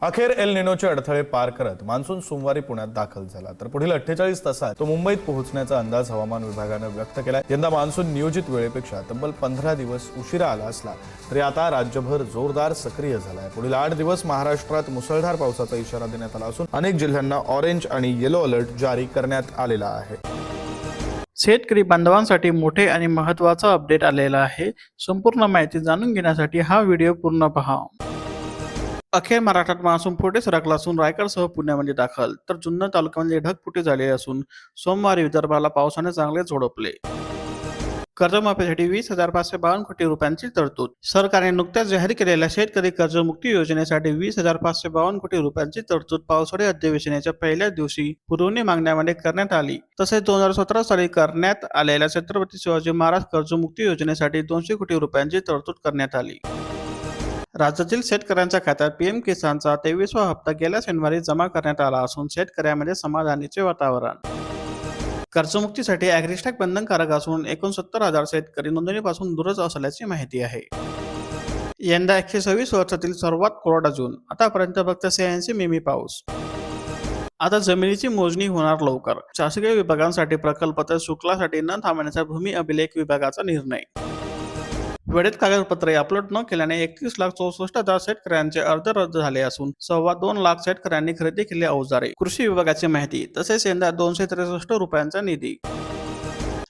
अखेर एल निनोचे अडथळे पार करत मान्सून सोमवारी पुण्यात दाखल झाला, तर पुढील 48 तासात तो मुंबईत पोहोचण्याचा अंदाज हवामान विभागाने व्यक्त केलाय। यंदा मान्सून नियोजित वेळेपेक्षा तब्बल 15 दिवस उशिरा आला असला तरी आता राज्यभर जोरदार सक्रिय झालाय। पुढील 8 दिवस महाराष्ट्रात मुसळधार पावसाचा इशारा देण्यात आला असून अनेक जिल्ह्यांना ऑरेंज आणि येलो अलर्ट जारी करण्यात आलेला आहे। शेतकरी बांधवांसाठी मोठे आणि महत्त्वाचा अपडेट आलेला आहे। संपूर्ण माहिती जाणून घेण्यासाठी हा व्हिडिओ पूर्ण पहा। अखेर महाराष्ट्रात मान्सून पुढे सरकला असून रायगडसह पुण्यामध्ये दाखल, तर जुन्नर तालुक्यामध्ये ढगफुटी झाली असून सोमवारी विदर्भाला पावसाने चांगले झोडपले। कर्जमाफीसाठी 20,552 कोटी रुपयांची तरतूद। सरकारने नुकत्याच जाहीर केलेल्या शेतकरी कर्जमुक्ती योजनेसाठी 20,552 कोटी रुपयांची तरतूद पावसाळी अधिवेशनाच्या पहिल्याच दिवशी पुरवणी मागण्यामध्ये करण्यात आली। तसेच 2017 साली करण्यात आलेल्या छत्रपती शिवाजी महाराज कर्जमुक्ती योजनेसाठी 200 कोटी रुपयांची तरतूद करण्यात आली। राज्यातील शेतकऱ्यांच्या खात्यात पीएम किसानचा 23वा हप्ता गेल्या शनिवारी जमा करण्यात आला असून शेतकऱ्यांमध्ये समाधानाचे वातावरण। कर्जमुक्तीसाठी ॲग्रिस्टॅग बंधनकारक असून 69,000 शेतकरी नोंदणीपासून दूरच असल्याची माहिती आहे। यंदा 126 वर्षातील सर्वात कोरडा जून, आतापर्यंत फक्त 86 मिमी पाऊस। आता जमिनीची मोजणी होणार लवकर, शासकीय विभागांसाठी प्रकल्प तर शुल्कासाठी न थांबण्याचा भूमी अभिलेख विभागाचा निर्णय। वेळेत कागदपत्रे अपलोड न केल्याने 31,64,000 शेतकऱ्यांचे अर्ज रद्द झाले असून 2.25 लाख शेतकऱ्यांनी खरेदी केली अवजारे। कृषी विभागाची माहिती। तसेच यंदा 263 रुपयांचा निधी।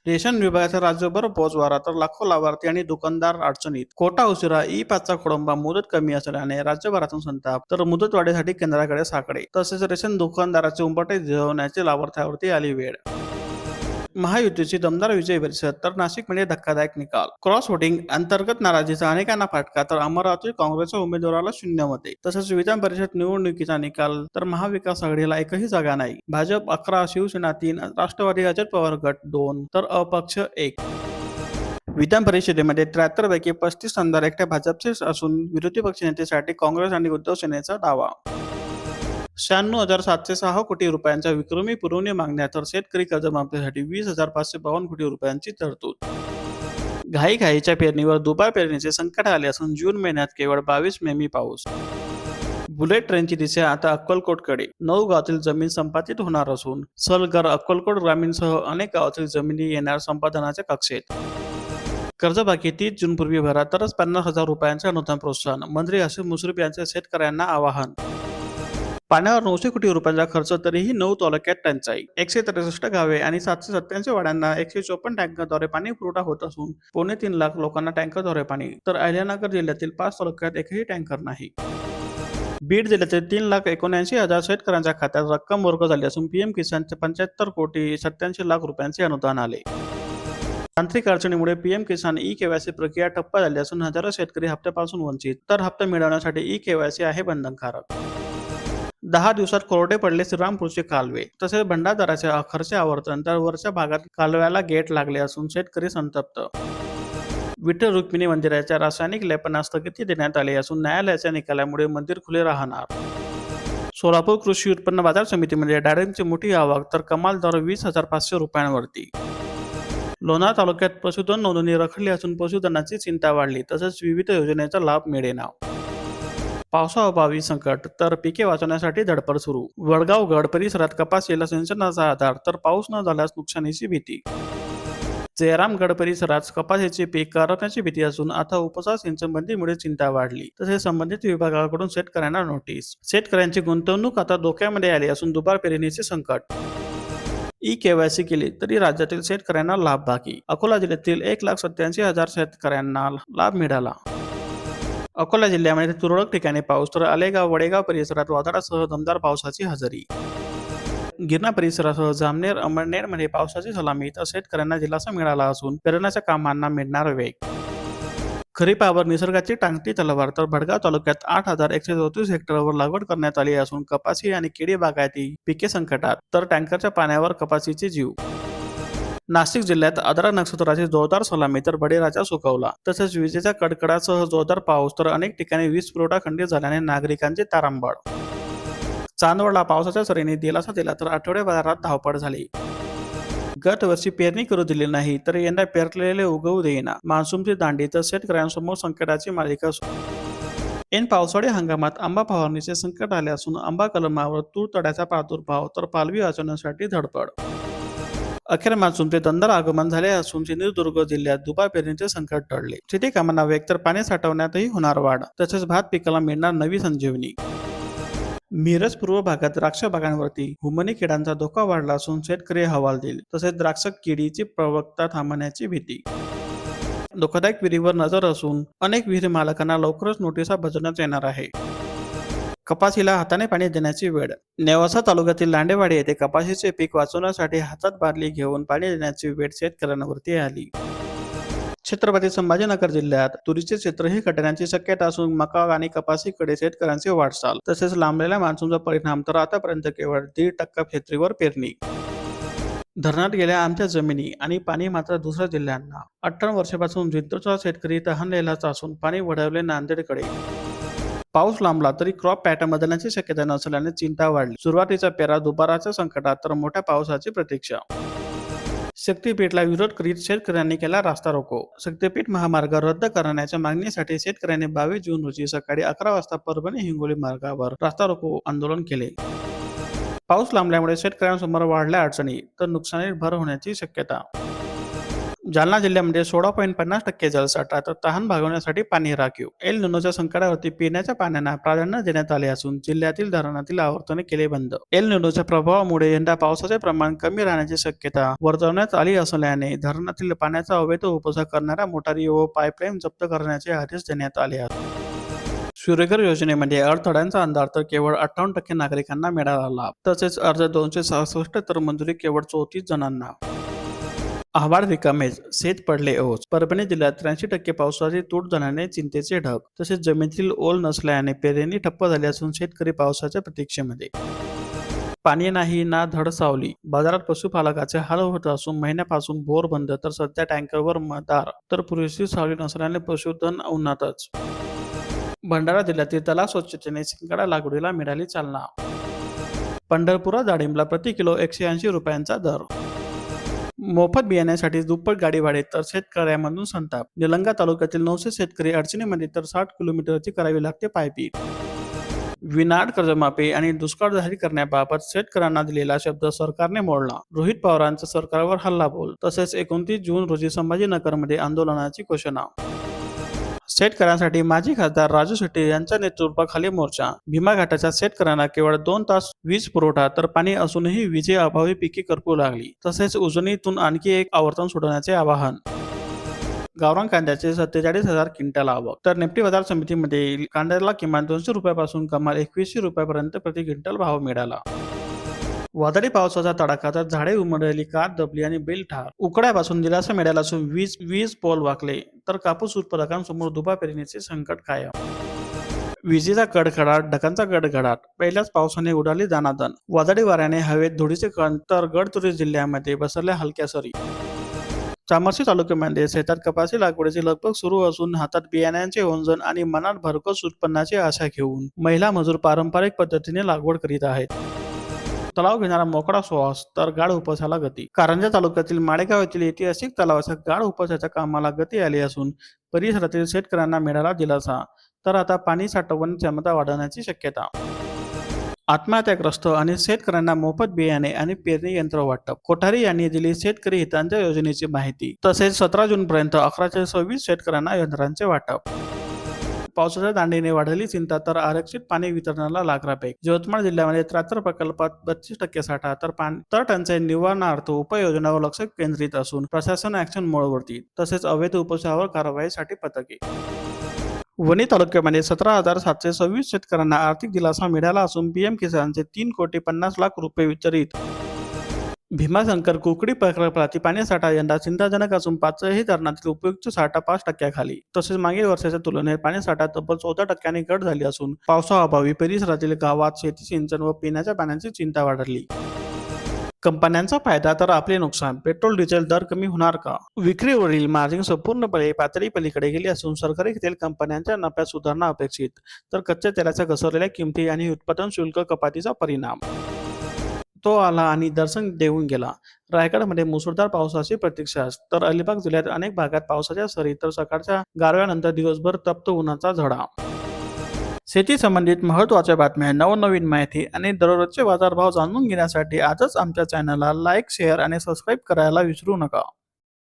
रेशन विभागाचा राज्यभर पोहोचवारा, तर लाखो लाभार्थी आणि दुकानदार अडचणीत। कोटा उशिरा, ई-5चा खोळंबा, मुदत कमी असल्याने राज्यभरातून संताप, तर मुदतवाढीसाठी केंद्राकडे साकडे। तसेच रेशन दुकानदाराचे उंबरठे झिजवण्याची लाभार्थ्यावरती आली वेळ। महायुतीची दमदार विजय परिषद, तर नाशिकमध्ये धक्कादायक निकाल। क्रॉस वोटिंग अंतर्गत नाराजीचा अनेकांना फटका, तर अमरावती काँग्रेसच्या उमेदवाराला 0 मते। तसेच विधान परिषद निवडणुकीचा निकाल, तर महाविकास आघाडीला एकही जागा नाही। भाजप 11, शिवसेना 3, राष्ट्रवादी अजित पवार गट 2, तर अपक्ष 1। विधान परिषदेमध्ये 73 पैकी 35 आमदार एकट्या भाजपचे असून विरोधी पक्षनेतेसाठी काँग्रेस आणि उद्धव सेनेचा दावा। 96,706 कोटी रुपयांच्या विक्रमी पुरवणी मागण्या, तर शेतकरी कर्जमाफीसाठी 20,552 कोटी रुपयांची तरतूद। घाईघाईच्या पेरणीवर दुबार पेरणीचे संकट आले असून जून महिन्यात केवळ 22 मिमी पाऊस। बुलेट ट्रेनची दिशा आता अक्कलकोटकडे, 9 गावातील जमीन संपादित होणार असून सलगर, अक्कलकोट ग्रामीणसह अनेक गावातील जमिनी येणार संपादनाच्या कक्षेत। कर्जबाकी 30 जूनपूर्वी भरा, तरच 50,000 रुपयांचे अनुदान प्रोत्साहन। मंत्री हसन मुश्रीफ यांचे शेतकऱ्यांना आवाहन। पाण्यावर 900 कोटी रुपयांचा खर्च, तरीही 9 तालुक्यात टंचाई। 163 गावे आणि 787 वाड्यांना 154 टँकरद्वारे पाणी पुरवठा होत असून 2.25 लाख लोकांना टँकरद्वारे पाणी, तर अहिल्यानगर जिल्ह्यातील 5 तालुक्यात एकही टँकर नाही। बीड जिल्ह्यातील 3,79,000 शेतकऱ्यांच्या खात्यात रक्कम वर्ग झाली असून पीएम किसानचे 75,87,00,000 रुपयांचे अनुदान आले। तांत्रिक अडचणीमुळे पीएम किसान ई-केवायसी प्रक्रिया ठप्प झाली असून हजारो शेतकरी हप्त्यापासून वंचित, तर हप्ता मिळवण्यासाठी ई-केवायसी आहे बंधनकारक। 10 दिवसात कोरडे पडले श्रीरामपूरचे कालवे, तसेच भंडारदऱ्याचे अखरचे आवर्तन, तर वरच्या भागात कालव्याला गेट लागले असून शेतकरी संतप्त। विठ्ठल रुक्मिणी मंदिराच्या रासायनिक लेपनास स्थगिती देण्यात आली असून न्यायालयाच्या निकालामुळे मंदिर खुले राहणार। सोलापूर कृषी उत्पन्न बाजार समितीमध्ये डाळिंबची मोठी आवक, तर कमाल दर 20,500 रुपयांवरती। लोणार तालुक्यात पशुधन नोंदणी रखडली असून पशुधनाची चिंता वाढली, तसेच विविध योजनेचा लाभ मिळेना। पावसाअभावी संकट, तर पिके वाचवण्यासाठी धडपड सुरू। वडगावगड परिसरात कपाशीला सिंचनाचा आधार, तर पाऊस न झाल्यास नुकसानीची भीती। जयरामगड परिसरात कपाशीचे पीक करपण्याची भीती असून आता उपसा सिंचन बंदीमुळे चिंता वाढली। तसेच संबंधित विभागाकडून शेतकऱ्यांना नोटीस। शेतकऱ्यांची गुंतवणूक आता धोक्यामध्ये आली असून दुबार पेरणीचे संकट। ई-केवायसी केली तरी राज्यातील शेतकऱ्यांना लाभ बाकी। अकोला जिल्ह्यातील 1,87,000 शेतकऱ्यांना लाभ मिळाला। अकोला जिल्ह्यामध्ये तुरळक ठिकाणी पाऊस, तर आलेगाव वडेगाव परिसरात वादळासह दमदार पावसाची हजेरी। गिरणा परिसरासह जामनेर अमळनेरमध्ये पावसाची सलामी, तर शेतकऱ्यांना दिलासा मिळाला असून पेरण्याच्या कामांना मिळणार वेग। खरीपावर निसर्गाची टांगती तलवार, तर भडगाव तालुक्यात 8,134 हेक्टरवर लागवड करण्यात आली असून कपाशी आणि केळी बागायती पिके संकटात, तर टँकरच्या पाण्यावर कपाशीचे जीव। नाशिक जिल्ह्यात आद्रा नक्षत्राची जोरदार सलामी, तर बळीराजा सुकवला। तसेच विजेच्या कडकडासह जोरदार पाऊस, तर अनेक ठिकाणी वीज पुरवठा खंडित झाल्याने नागरिकांची तारांबळ। चांदवडला पावसाच्या सरीने दिलासा दिला, तर आठवडे बाजारात धावपळ झाली। गत वर्षी पेरणी करू दिली नाही, तर यंदा पेरलेले उगवू देईना। मान्सूनची दांडी, तर शेतकऱ्यांसमोर संकटाची मालिका। ऐन पावसाळी हंगामात आंबा फवारणीचे संकट आले असून आंबा कलमावर तूर तड्याचा प्रादुर्भाव तर पालवी वाचवण्यासाठी धडपड. अखेर मान्सूनचे दमदार आगमन झाले असून सिंधुदुर्ग जिल्ह्यात दुबार पेरणीचे संकट टळले. शेती कामांना वेग तर पाणी साठवण्यातही होणार वाढ. तसेच भात पिकाला मिळणार नवी संजीवनी. मिरज पूर्व भागात द्राक्ष बागांवरती हुमणी किडांचा धोका वाढला असून शेतकरी हवालदिल. तसेच द्राक्ष किडीची प्रवक्ता थांबण्याची भीती. धोकादायक विहिरीवर नजर असून अनेक विहीर मालकांना लवकरच नोटिसा बजावण्यात येणार आहे. कपाशीला हाताने पाणी देण्याची वेळ. नेवासा तालुक्यातील लांडेवाडी येथे कपाशीचे पीक वाचवण्यासाठी हातात बादली घेऊन पाणी देण्याची वेळ शेतकऱ्यांवरती आली. छत्रपती संभाजीनगर जिल्ह्यात तुरीचे क्षेत्रही घटण्याची शक्यता असून मका आणि कपाशीकडे शेतकऱ्यांची वाटचाल. तसेच लांबलेल्या मान्सूनचा परिणाम तर आतापर्यंत केवळ 1.5% क्षेत्रीवर पेरणी. धरणात गेल्या आमच्या जमिनी आणि पाणी मात्र दुसऱ्या जिल्ह्यांना. 58 वर्षापासून जिंतूरचा शेतकरी तहानलेलाच असून पाणी वळवले नांदेडकडे. पाऊस लांबला तरी क्रॉप पॅटर्न बदलण्याची शक्यता नसल्याने चिंता वाढली. सुरुवातीचा पेरा दुबाराच्या संकटात तर मोठ्या पावसाची प्रतीक्षा. शक्तीपीठला विरोध करीत शेतकऱ्यांनी केला रास्ता रोको. शक्तीपीठ महामार्ग रद्द करण्याच्या मागणीसाठी शेतकऱ्यांनी 22 जून रोजी सकाळी 11 वाजता परभणी हिंगोली मार्गावर रास्ता रोको आंदोलन केले. पाऊस लांबल्यामुळे शेतकऱ्यांसमोर वाढल्या अडचणी तर नुकसानीत भर होण्याची शक्यता. जालना जिल्ह्यामध्ये 16.50% जलसाठा तर तहान भागवण्यासाठी पाणी राखीव. एल निनोच्या संकटावरती पिण्याच्या पाण्याला प्राधान्य देण्यात आले असून जिल्ह्यातील धरणातील आवर्तने केले बंद. एल निनोच्या प्रभावामुळे यंदा पावसाचे प्रमाण कमी राहण्याची शक्यता वर्तवण्यात आली असल्याने धरणातील पाण्याचा अवैध उपसा करणाऱ्या मोटारी व पाईपलाईन जप्त करण्याचे आदेश देण्यात आले आहेत. सूर्यघर योजनेमध्ये अडथळ्यांचा अंदाज तर केवळ 58% नागरिकांना मिळाला लाभ. तसेच अर्ज 266 तर मंजुरी केवळ 34 जणांना. आव्हाड रिकामेच, शेत पडले ओस. परभणी जिल्ह्यात 83% पावसाची तूट झाल्याने चिंतेचे ढग. तसेच जमिनीतील ओल नसल्याने पेरणी ठप्प झाली असून शेतकरी पावसाच्या प्रतीक्षेमध्ये. पाणी नाही ना धड सावली. बाजारात पशुपालकाचे हाल होत असून महिन्यापासून बोर बंद तर सध्या टँकरवर मदार तर पुरेशी सावली नसल्याने पशुधन उन्हातच. भंडारा जिल्ह्यातील तलाव स्वच्छतेने शिंगाडा लागवडीला मिळाली चालना. पंढरपुरात डाळिंबला प्रति किलो 180 रुपयांचा दर. मोफत बियाण्यासाठी दुप्पट गाडी भाडे तर शेतकऱ्यांमधून संताप. निलंगा तालुक्यातील 900 शेतकरी अडचणीमध्ये तर 60 किलोमीटरची करावी लागते पायपीट. विनाअट कर्जमाफी आणि दुष्काळ जाहीर करण्याबाबत शेतकऱ्यांना दिलेला शब्द सरकारने मोडला. रोहित पवारांचा सरकारवर हल्लाबोल. तसेच 29 जून रोजी संभाजीनगरमध्ये आंदोलनाची घोषणा. शेतकऱ्यांसाठी माजी खासदार राजू शेट्टी यांच्या नेतृत्वाखाली मोर्चा. भीमा घाटाच्या शेतकऱ्यांना केवळ 2 तास वीज पुरवठा तर पाणी असूनही विजेअभावी पिके करपू लागली. तसेच उजनीतून आणखी एक आवर्तन सोडवण्याचे आवाहन. गावरान कांद्याचे 47,000 क्विंटल आवक तर निफ्टी बाजार समितीमध्ये कांद्याला किमान 200 रुपयापासून कमाल 2100 रुपयापर्यंत प्रति क्विंटल भाव मिळाला. वादळी पावसाचा तडाखा तर झाडे उमटली, कार दबली आणि बैल ठार. उकड्यापासून दिलासा मिळाला असून वीज पोल वाकले तर कापूस उत्पादकांसमोर दुबा पेरणीचे संकट कायम. विजेचा कडकडाट, ढगांचा गडगडाट. पहिल्याच पावसाने उडाली दानादान. वादळी वाऱ्याने हवेत धुळीचे कण तर गडचिरोली जिल्ह्यामध्ये बसरल्या हलक्या सरी. चामोर्शी तालुक्यामध्ये शेतात कपाशी लागवडीची लगबग सुरू असून हातात बियाण्यांचे ओंजण आणि मनात भरघोस उत्पन्नाची आशा घेऊन महिला मजूर पारंपरिक पद्धतीने लागवड करीत आहेत. तलाव घेणारा मोकळा श्वास तर गाढ उपसाला गती. कारंजा तालुक्यातील माळेगाव येथील ऐतिहासिक तलावाच्या गाढ उपसाच्या कामाला गती आली असून परिसरातील शेतकऱ्यांना मिळाला दिलासा तर आता पाणी साठवण क्षमता वाढवण्याची शक्यता. आत्महत्याग्रस्त आणि शेतकऱ्यांना मोफत बियाणे आणि पेरणी यंत्र वाटप. कोठारी यांनी दिली शेतकरी हितांच्या योजनेची माहिती. तसेच 17 जून पर्यंत 1126 शेतकऱ्यांना यंत्रांचे वाटप. पावसाच्या दांडीने वाढली चिंता तर आरक्षित पाणी वितरणाला लागरापेक. यवतमाळ जिल्ह्यामध्ये 73 प्रकल्पात 32% साठा तर टंचाई निवारणार्थ उपाययोजनावर लक्ष केंद्रित असून प्रशासन ऍक्शन मोडवरती. तसेच अवैध उपसावर कारवाईसाठी पथके. वणी तालुक्यामध्ये 17,726 शेतकऱ्यांना आर्थिक दिलासा मिळाला असून पीएम किसानचे 3,50,00,000 रुपये वितरित. भीमाशंकर कुकडी प्रकल्पातील पाणीसाठा यंदा चिंताजनक असून 5ही धरणातील उपयुक्त साठा 5% खाली. तसेच मागील वर्षाच्या तुलनेत पाणीसाठा तब्बल 14% घट झाली असून पावसाअभावी परिसरातील गावात शेती, सिंचन व पिण्याच्या पाण्याची चिंता वाढली. कंपन्यांचा फायदा तर आपले नुकसान. पेट्रोल डिझेल दर कमी होणार का? विक्रीवरील मार्जिन संपूर्णपणे पातळी पलीकडे गेली असून सरकारी तेल कंपन्यांच्या नफ्यात सुधारणा अपेक्षित तर कच्च्या तेलाच्या घसरलेल्या किमती आणि उत्पादन शुल्क कपातीचा परिणाम. तो आला आणि दर्शन देऊन गेला. रायगडमध्ये मुसळधार पावसाची प्रतीक्षा तर अलिबाग जिल्ह्यात अनेक भागात पावसाच्या सरी तर सकाळच्या गारव्यानंतर दिवसभर तप्त उन्हाचा झळा. शेती संबंधित महत्त्वाच्या बातम्या, नवनवीन माहिती आणि दररोजचे बाजारभाव जाणून घेण्यासाठी आजच आमच्या चॅनलला लाईक, शेअर आणि सबस्क्राईब करायला विसरू नका.